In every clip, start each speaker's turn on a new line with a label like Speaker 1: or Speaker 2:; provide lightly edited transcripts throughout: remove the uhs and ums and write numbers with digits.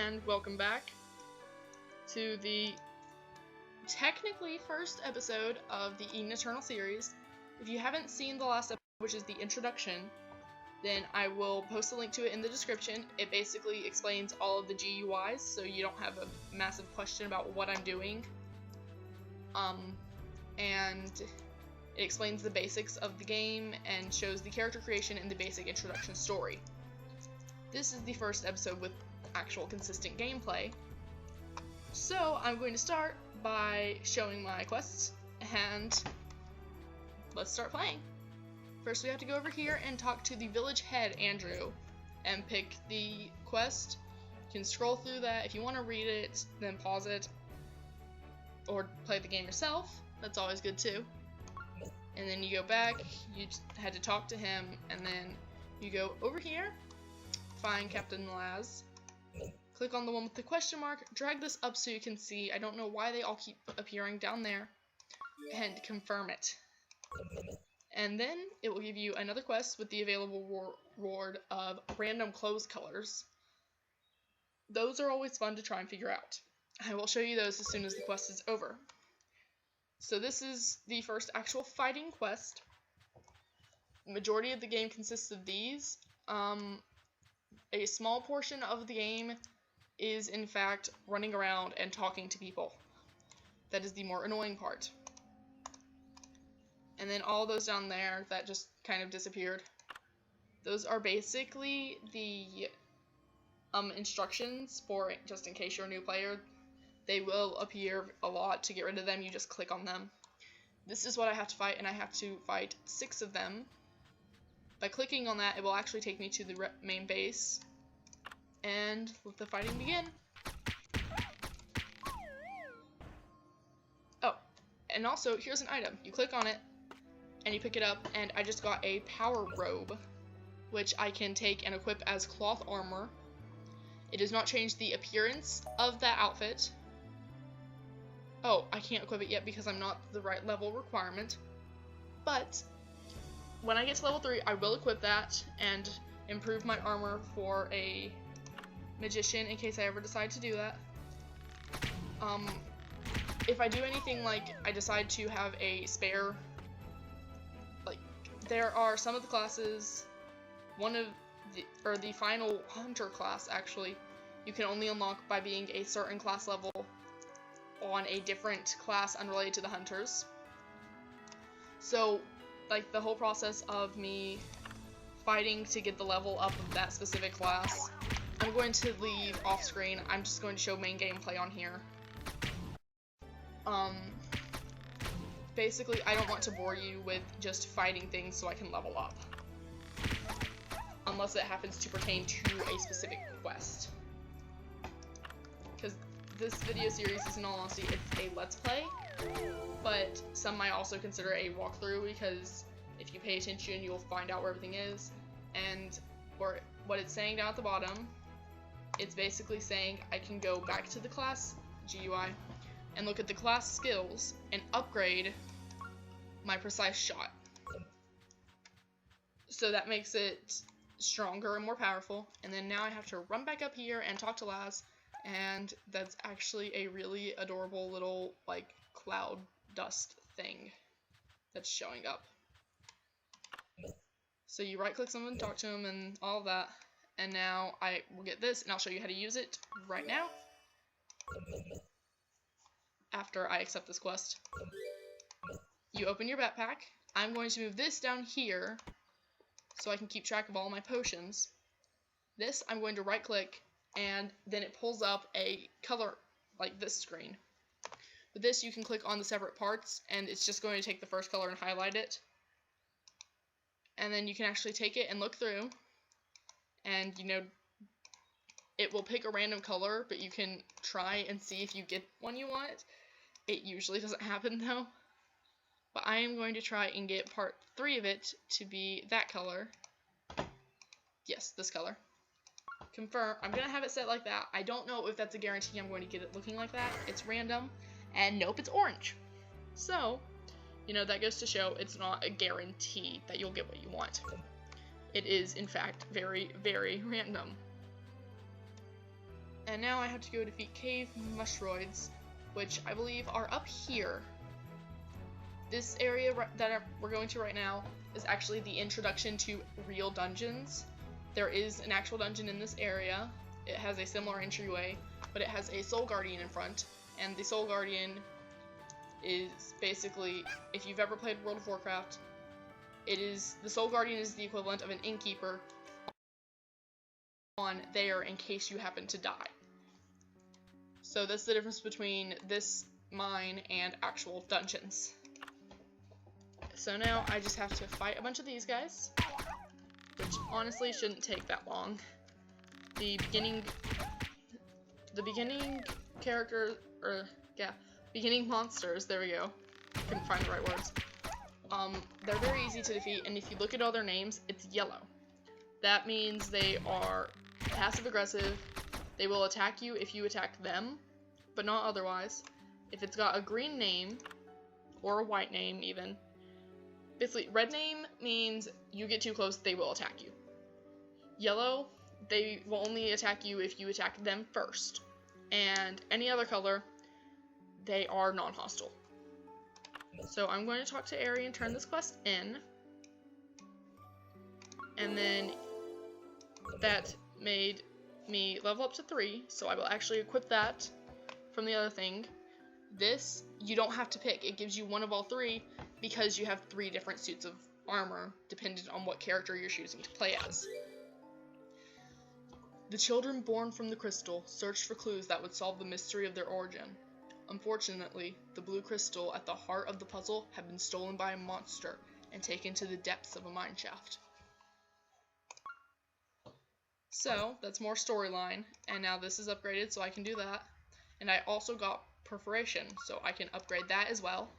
Speaker 1: and welcome back to the technically first episode of the Eden Eternal series. If you haven't seen the last episode, which is the introduction, then I will post a link to it in the description. It basically explains all of the GUIs, so you don't have a massive question about what I'm doing. And it explains the basics of the game and shows the character creation and the basic introduction story. This is the first episode with actual consistent gameplay. So I'm going to start by showing my quests, and let's start playing. First we have to go over here and talk to the village head, Andrew, and pick the quest. You can scroll through that. If you want to read it, then pause it, or play the game yourself. That's always good too. And then you go back, you just had to talk to him, and then you go over here, find Captain Laz, click on the one with the question mark, drag this up so you can see, I don't know why they all keep appearing down there, and confirm it. And then it will give you another quest with the available reward of random clothes colors. Those are always fun to try and figure out. I will show you those as soon as the quest is over. So this is the first actual fighting quest. The majority of the game consists of these. A small portion of the game is in fact running around and talking to people. That is the more annoying part. And then all those down there that just kind of disappeared, those are basically the instructions for, just in case you're a new player. They will appear a lot. To get rid of them, you just click on them. This is what I have to fight, and I have to fight 6 of them. By clicking on that, it will actually take me to the main base, and let the fighting begin. Oh, and also, here's an item. You click on it, and you pick it up, and I just got a power robe, which I can take and equip as cloth armor. It does not change the appearance of that outfit. Oh, I can't equip it yet because I'm not the right level requirement. But when I get to level 3, I will equip that and improve my armor for a magician in case I ever decide to do that. If I do anything like I decide to have a spare, like there are some of the classes, the final hunter class actually, you can only unlock by being a certain class level on a different class unrelated to the hunters. So, like, the whole process of me fighting to get the level up of that specific class, I'm going to leave off screen. I'm just going to show main gameplay on here. Basically, I don't want to bore you with just fighting things so I can level up, unless it happens to pertain to a specific quest. Because this video series is, in all honesty, it's a let's play, but some might also consider a walkthrough, because if you pay attention, you'll find out where everything is. And what it's saying down at the bottom, it's basically saying I can go back to the class GUI and look at the class skills and upgrade my precise shot. So that makes it stronger and more powerful. And then now I have to run back up here and talk to Laz, and that's actually a really adorable little, like, cloud dust thing that's showing up. So you right click someone, talk to them, and all of that, and now I will get this, and I'll show you how to use it right now after I accept this quest. You open your backpack. I'm going to move this down here so I can keep track of all my potions. This I'm going to right click, and then it pulls up a color like this screen. With this, you can click on the separate parts, and it's just going to take the first color and highlight it. And then you can actually take it and look through, and it will pick a random color, but you can try and see if you get one you want. It usually doesn't happen though. But I am going to try and get part 3 of it to be that color. Yes, this color. Confirm. I'm going to have it set like that. I don't know if that's a guarantee I'm going to get it looking like that. It's random. And nope, it's orange. So, that goes to show it's not a guarantee that you'll get what you want. It is, in fact, very, very random. And now I have to go defeat cave mushroids, which I believe are up here. This area that we're going to right now is actually the introduction to real dungeons. There is an actual dungeon in this area. It has a similar entryway, but it has a Soul Guardian in front, and the Soul Guardian is basically, if you've ever played World of Warcraft, the Soul Guardian is the equivalent of an innkeeper on there in case you happen to die. So that's the difference between this mine and actual dungeons. So now I just have to fight a bunch of these guys, which honestly shouldn't take that long. The beginning beginning monsters, there we go. Couldn't find the right words. They're very easy to defeat, and if you look at all their names, it's yellow. That means they are passive aggressive. They will attack you if you attack them, but not otherwise. If it's got a green name, or a white name even, basically red name means you get too close, they will attack you. Yellow, they will only attack you if you attack them first. And any other color, they are non-hostile. So I'm going to talk to Ari and turn this quest in. And then that made me level up to 3, so I will actually equip that from the other thing. This, you don't have to pick. It gives you one of all 3 because you have 3 different suits of armor dependent on what character you're choosing to play as. The children born from the crystal searched for clues that would solve the mystery of their origin. Unfortunately, the blue crystal at the heart of the puzzle had been stolen by a monster and taken to the depths of a mineshaft. So, that's more storyline, and now this is upgraded so I can do that. And I also got perforation, so I can upgrade that as well.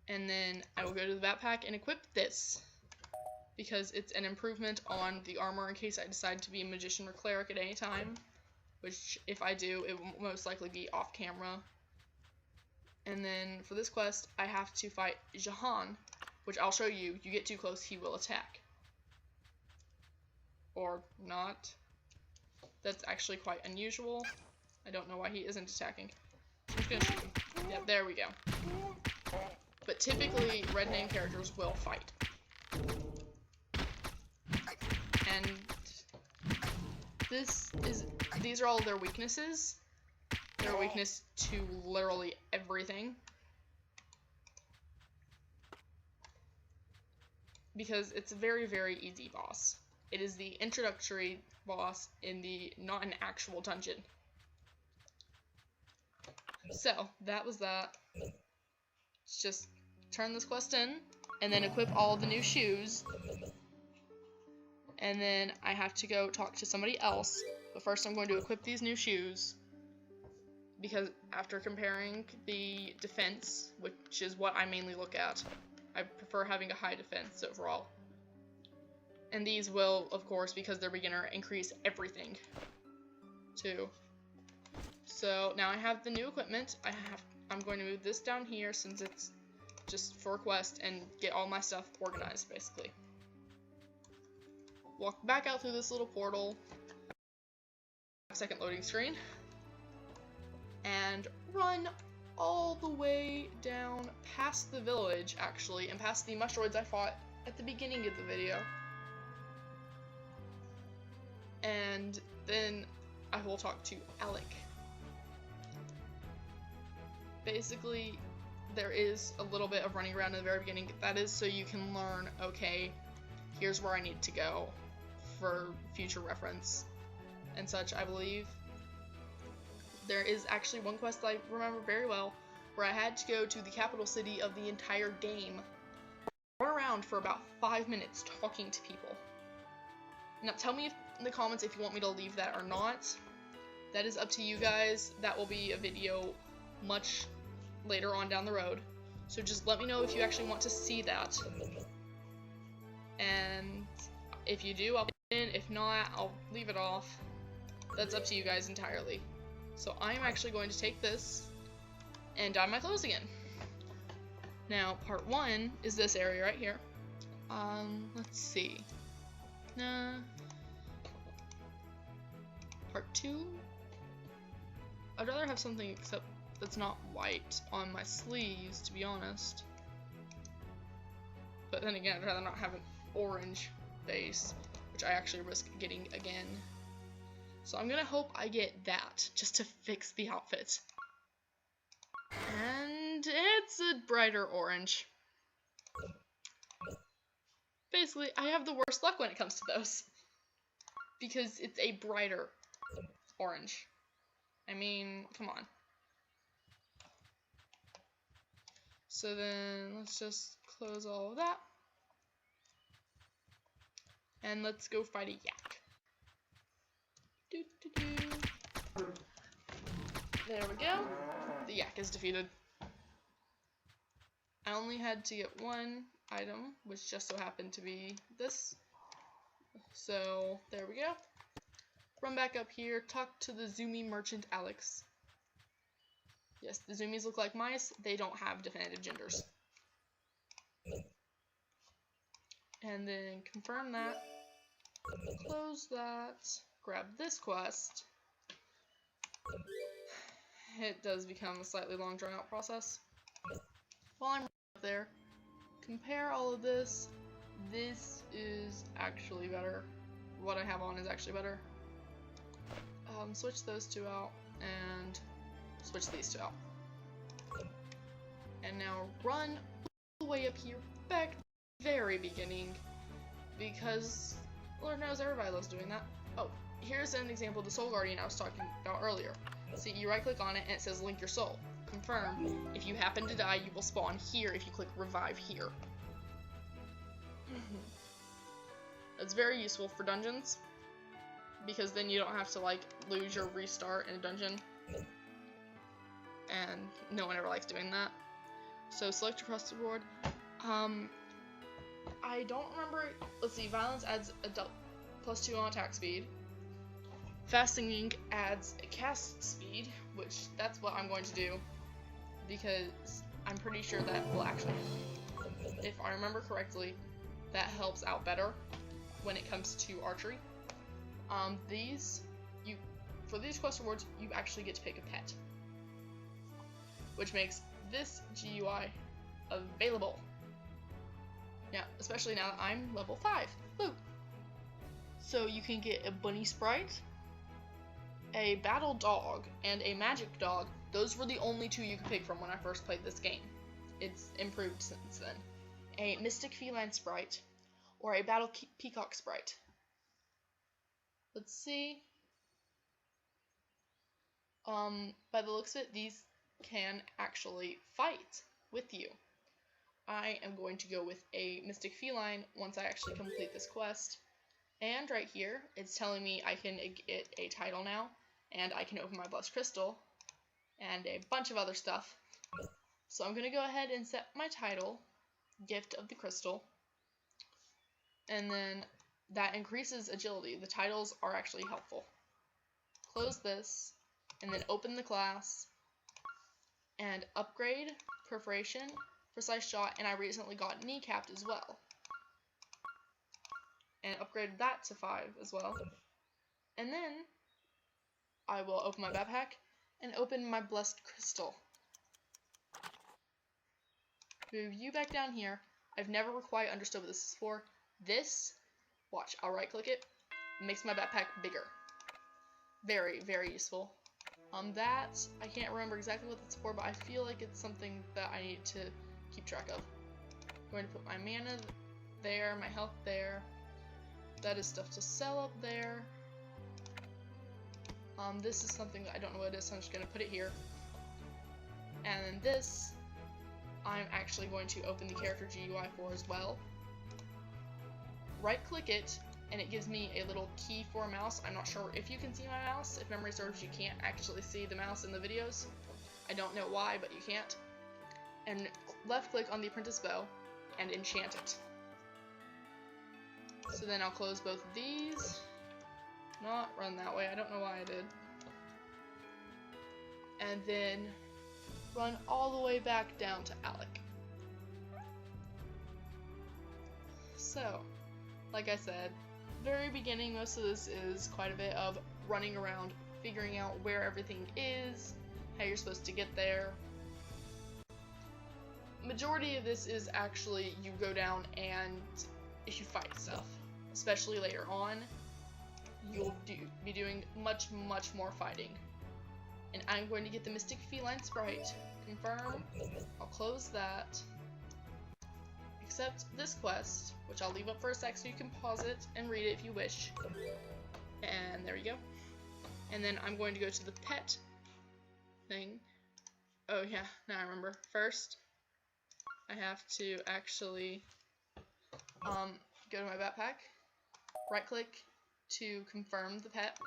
Speaker 1: And then I will go to the backpack and equip this, because it's an improvement on the armor in case I decide to be a magician or cleric at any time, which if I do, it will most likely be off camera. And then for this quest, I have to fight Jahan, which I'll show you. You get too close, he will attack. Or not. That's actually quite unusual. I don't know why he isn't attacking. I'm just gonna shoot him. Yeah, there we go. But typically, red name characters will fight. And these are all their weaknesses. Their weakness to literally everything. Because it's a very, very easy boss. It is the introductory boss in not an actual dungeon. So, that was that. Let's just turn this quest in, and then equip all the new shoes. And then I have to go talk to somebody else, but first I'm going to equip these new shoes, because after comparing the defense, which is what I mainly look at, I prefer having a high defense overall. And these will, of course, because they're beginner, increase everything, too. So now I have the new equipment. I'm going to move this down here since it's just for a quest and get all my stuff organized, basically. Walk back out through this little portal. Second loading screen. And run all the way down past the village, actually, and past the mushroids I fought at the beginning of the video. And then I will talk to Alec. Basically, there is a little bit of running around in the very beginning. That is so you can learn, okay, here's where I need to go for future reference and such, I believe. There is actually one quest I remember very well, where I had to go to the capital city of the entire game, run around for about 5 minutes talking to people. Now tell me in the comments if you want me to leave that or not. That is up to you guys. That will be a video much later on down the road. So just let me know if you actually want to see that. And if you do, I'll put it in. If not, I'll leave it off. That's up to you guys entirely. So I'm actually going to take this and dye my clothes again. Now, part 1 is this area right here. Let's see. Part 2? I'd rather have something except that's not white on my sleeves, to be honest. But then again, I'd rather not have an orange base, which I actually risk getting again. So I'm gonna hope I get that, just to fix the outfit. And it's a brighter orange. Basically, I have the worst luck when it comes to those. Because it's a brighter orange. I mean, come on. So then, let's just close all of that. And let's go fight a yak. There we go. The yak is defeated. I only had to get one item, which just so happened to be this. So, there we go. Run back up here, talk to the Zoomy merchant Alex. Yes, the Zoomies look like mice. They don't have definitive genders. And then confirm that. Close that. Grab this quest. It does become a slightly long drawn out process. While I'm up there, compare all of this. This is actually better. What I have on is actually better. Switch those two out and switch these two out. And now run all the way up here, back to the very beginning, because Lord knows everybody loves doing that. Oh, here's an example of the Soul Guardian I was talking about earlier. See, you right click on it and it says link your soul. Confirm. If you happen to die, you will spawn here if you click revive here. It's very useful for dungeons, because then you don't have to like lose your restart in a dungeon, and no one ever likes doing that. So select across the board. I don't remember. Let's see. Violence adds a +2 on attack speed. Fast singing adds a cast speed, which that's what I'm going to do, because I'm pretty sure that will actually, if I remember correctly, that helps out better when it comes to archery. For these quest rewards, you actually get to pick a pet, which makes this GUI available. Now, especially now that I'm level 5. Woo! So you can get a bunny sprite, a battle dog, and a magic dog. Those were the only two you could pick from when I first played this game. It's improved since then. A mystic feline sprite, or a battle peacock sprite. Let's see. By the looks of it, these can actually fight with you. I am going to go with a mystic feline once I actually complete this quest. And right here, it's telling me I can get a title now, and I can open my blessed crystal, and a bunch of other stuff. So I'm going to go ahead and set my title, Gift of the Crystal, and then that increases agility. The titles are actually helpful. Close this, and then open the class, and upgrade Perforation, Precise Shot, and I recently got Kneecapped as well. And upgraded that to 5 as well. And then I will open my backpack and open my Blessed Crystal. Move you back down here. I've never quite understood what this is for. This, watch, I'll right click it, makes my backpack bigger. Very, very useful. That, I can't remember exactly what that's for, but I feel like it's something that I need to keep track of. I'm going to put my mana there, my health there. That is stuff to sell up there. This is something that I don't know what it is, so I'm just going to put it here. And then this, I'm actually going to open the character GUI for as well. Right click it, and it gives me a little key for a mouse. I'm not sure if you can see my mouse. If memory serves, you can't actually see the mouse in the videos. I don't know why, but you can't. And left click on the apprentice bow and enchant it. So then I'll close both of these. Not run that way, I don't know why I did. And then run all the way back down to Alec. So, like I said, very beginning, most of this is quite a bit of running around figuring out where everything is, how you're supposed to get there. Majority of this is actually you go down and if you fight stuff, especially later on, you'll be doing much more fighting. And I'm going to get the Mystic Feline Sprite. Confirm. I'll close that. Accept this quest, which I'll leave up for a sec so you can pause it and read it if you wish. And there you go. And then I'm going to go to the pet thing. Oh yeah, now I remember. First, I have to actually go to my backpack, right click to confirm the pet,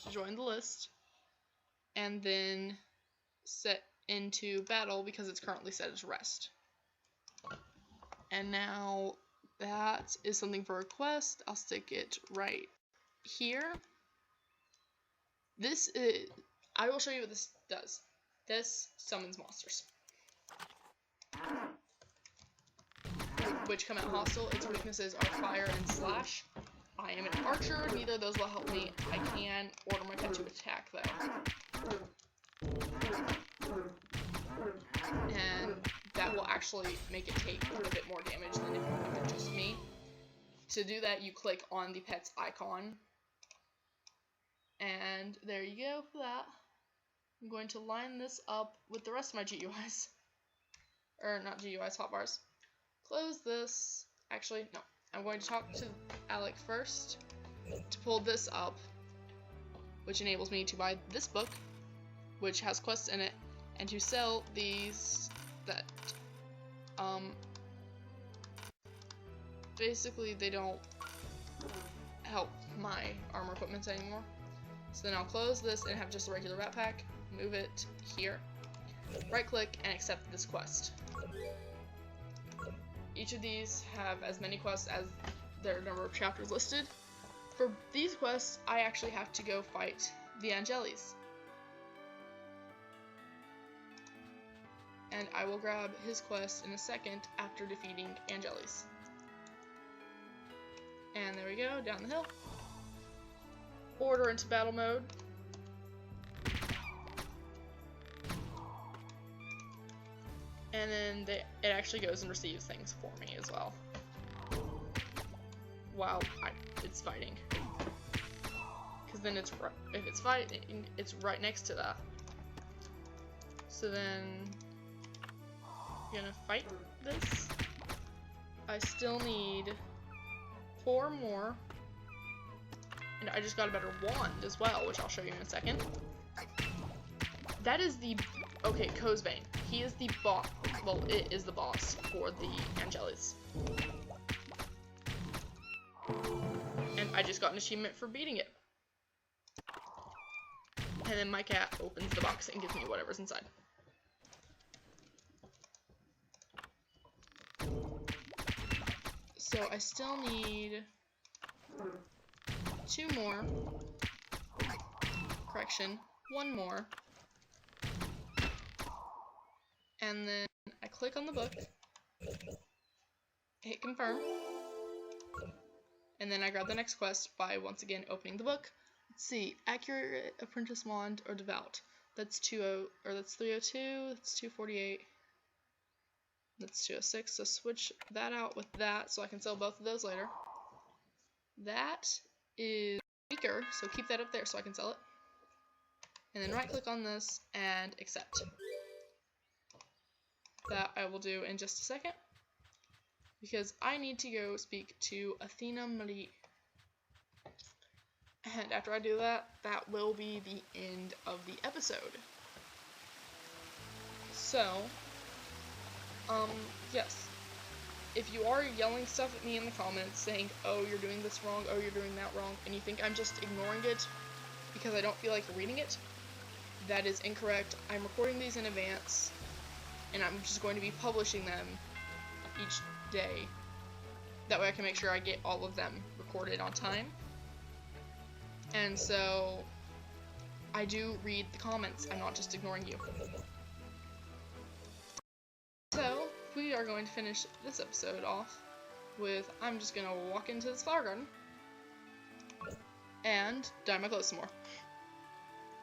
Speaker 1: to join the list, and then set into battle because it's currently set as rest. And now that is something for a quest. I'll stick it right here. This is, I will show you what this does. This summons monsters, which come out hostile. Its weaknesses are fire and slash. I am an archer, neither of those will help me. I can order my pet to attack though. And that will actually make it take a bit more damage than if it were just me. To do that, you click on the pet's icon. And there you go for that. I'm going to line this up with the rest of my GUIs. Or not GUIs, hotbars. Close this. Actually, no. I'm going to talk to Alec first to pull this up, which enables me to buy this book, which has quests in it, and to sell these that, basically they don't help my armor equipment anymore. So then I'll close this and have just a regular backpack, move it here, right click, and accept this quest. Each of these have as many quests as their number of chapters listed. For these quests, I actually have to go fight the Angelis. And I will grab his quest in a second after defeating Angelis. And there we go, down the hill. Order into battle mode. And then it actually goes and receives things for me as well, while it's fighting. Because then if it's fighting, it's right next to that. So then, I'm gonna fight this. I still need 4 more. And I just got a better wand as well, which I'll show you in a second. That is the... Okay, Cosbane. He is the boss. Well, it is the boss for the Angelis. And I just got an achievement for beating it. And then my cat opens the box and gives me whatever's inside. So I still need 2 more. Correction, 1 more. And then I click on the book, hit confirm, and then I grab the next quest by once again opening the book. Let's see, accurate, apprentice wand, or devout. That's 302, that's 248, that's 206, so switch that out with that so I can sell both of those later. That is weaker, so keep that up there so I can sell it. And then right click on this and accept. That I will do in just a second, because I need to go speak to Athena Marie. And after I do that, that will be the end of the episode. So, yes. If you are yelling stuff at me in the comments saying, oh, you're doing this wrong, oh, you're doing that wrong, and you think I'm just ignoring it because I don't feel like reading it, that is incorrect. I'm recording these in advance, and I'm just going to be publishing them each day. That way I can make sure I get all of them recorded on time. And so, I do read the comments. I'm not just ignoring you. So, we are going to finish this episode off with, I'm just going to walk into this flower garden and dye my clothes some more.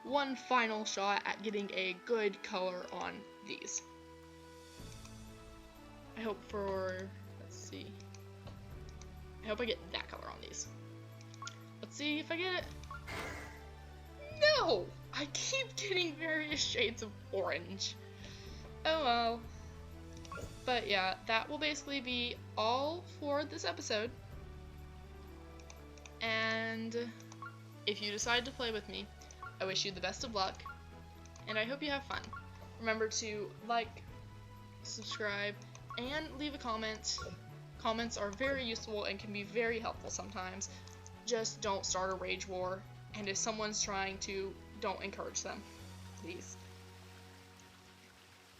Speaker 1: one final shot at getting a good color on these. I hope let's see. I hope I get that color on these. Let's see if I get it. No! I keep getting various shades of orange. Oh well. But yeah, that will basically be all for this episode. And if you decide to play with me, I wish you the best of luck, and I hope you have fun. Remember to like, subscribe, and leave a comment. Comments are very useful and can be very helpful sometimes. Just don't start a rage war, and if someone's trying to, don't encourage them, please.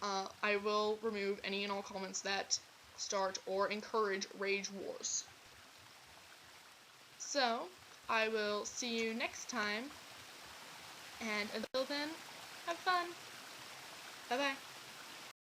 Speaker 1: I will remove any and all comments that start or encourage rage wars. So, I will see you next time, and until then, have fun. Bye-bye.